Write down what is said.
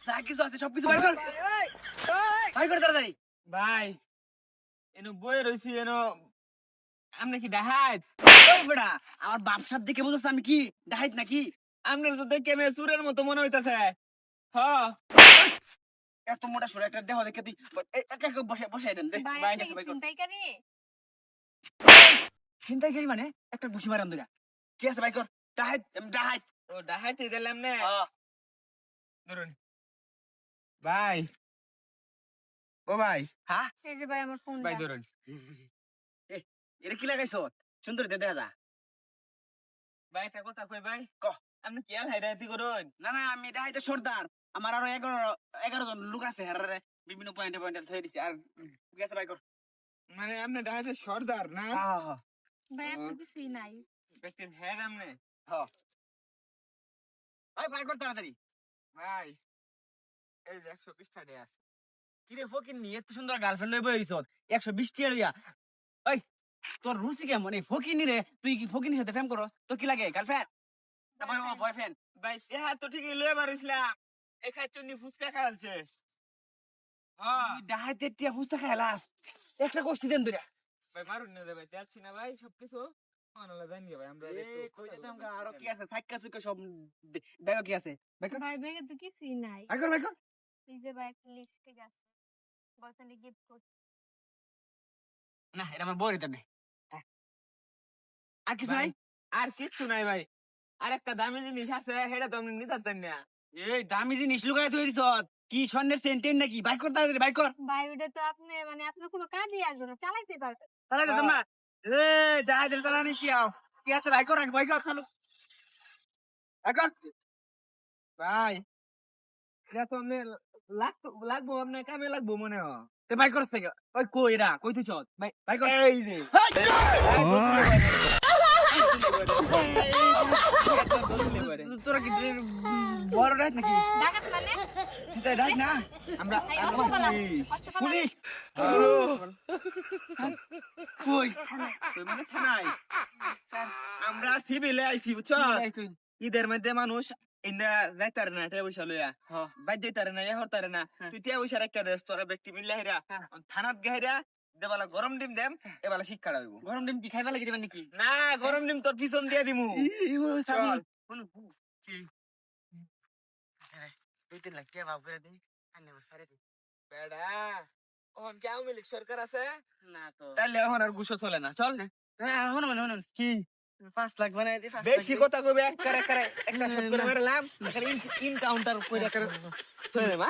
যা কিছু আছে সবকিছু বাইর কর, বাইর কর তাড়াতাড়ি। ভাই এনো বই রইছি এনো আমনে কি ডাহাত? ওই বেটা, আমার বাপ সাপ দেখে বুঝছ আমি কি ডাহাইত নাকি? আমনের তো দেখে মে সুরের মতো মনে হইতাছে। হ্যাঁ এত মোটা সুর একটা দেহ দেখে তুই একা একা বসাই দেন দে। ভাই কাছে ভাই কর। ছিনতাইকারী মানে একটা ঘুষি মারাম দুরা। কি আছে বাইর কর, ডাহাইত ডাহাইত। ও ডাহাইতে দিলাম না ধরুন ভাই। ও ভাই হ্যাঁ ভাই ধরুন এটা কি লাগাইছ? সুন্দর দে দেখা যা। ভাই একটা কথা কই ভাই, ক। আপনি কি আল হাইরাতি করুন? না না, আমি ডাহাইতে সর্দার। আমার আরো 11 জন লোক আছে, হারারে বিভিন্ন পয়েন্টে পয়েন্টে ধরে দিছি। আর কি আছে বাইর কর। মানে আপনি ডাহাতে সর্দার না? হ্যাঁ হ্যাঁ ব্যক্তির হেড আমনে। হ্যাঁ, ওই বাইর কর তাড়াতাড়ি। ভাই এই যে 120 টাকা আছে। কিরে ফকির নি এত সুন্দর গার্লফ্রেন্ড লই বইরিছ 120 টিয়া লইয়া। ওই তোর রুচি কেমন? এই ফকির নি রে, তুই কি ফকির সাথে প্রেম করস? তো কি লাগে গার্লফ্রেন্ড না বয়ফ্রেন্ড? ভাই হ্যাঁ তো ঠিকই লয়ে বাড়িছিলাম, এখানে চুন্নি ফুচকা খাওয়াছে। হ্যাঁ ডাহাইতে টিয়া ফুচকা খাইলাস, একটা গোষ্ঠী দেন দুরা। ভাই মারুন না রে ভাই, দেখছি না ভাই সবকিছু অনলা জানি ভাই আমরা এ কই যেতাম গা, আরো কি আছে সাইক্কা চুক্কা সব ব্যাগ কি আছে? বাইর কর বাইর কর বাইর কর। না এটা আমার বউর দিতে নেই। আর কিছু ভাই, নাই? আর কিচ্ছু নাই ভাই। আর একটা দামি জিনিস আছে সেটা তো আপনি নিতে চান না। এই দামি জিনিস লুকায় তুই দিছ কি? স্বর্ণের সেন্টেন নাকি? বাইর কর তাড়াতাড়ি বাইর কর। তাহলে দিতাম না। এই ডাহাইতে চালানি কি আও? কি আছে বাইর কর, বাইর কর চালু বাইর কর। ভাই এটা তো আপনি লাগবো আপনার কামে লাগবো মনে হয়। তে বাইর করছ থেকে ওই কই এরা কই তুই চল ভাই বাইর কর। এই যে তোরা কি বড় ডাইত নাকি? তুই ডাইত না? আমরা পুলিশ কই? তুই মানে থানায় আমরা সিভিলে আইছি বুঝছো? তুই ঈদের মধ্যে মানুষ ইন্দা যাইতারে না টিয়া পয়সা লইয়া, হ্যাঁ বাইর যাইতারে না, হরতারে না। তুই টিয়া পয়সা রাখিয়া দেস, তোরা ব্যক্তি মিললে হেরা হ্যাঁ। থানাত গাইরা দেবালা গরম ডিম দেম, এবালা শিক্ষা হইব। গরম ডিম কি খাইবা লাগি দিবেন নাকি? না গরম ডিম তোর পিছন দিয়ে দিমু। চল। কি 2-3 লাখ টাকা ভাব করে দিই আনে আমার সারে দিই। বেড়া ওহন কি আওয়ামী লীগ সরকার আছে? না তো তাইলে এখন আর গুছো চলে না, চল। হন মানে হন কি 5 লাখ বানাই দি 5 বেশি কথা কইবে, এক করে একটা শট করে মারলাম, এখানে ইনকাউন্টার কইরা করে ধরে মা।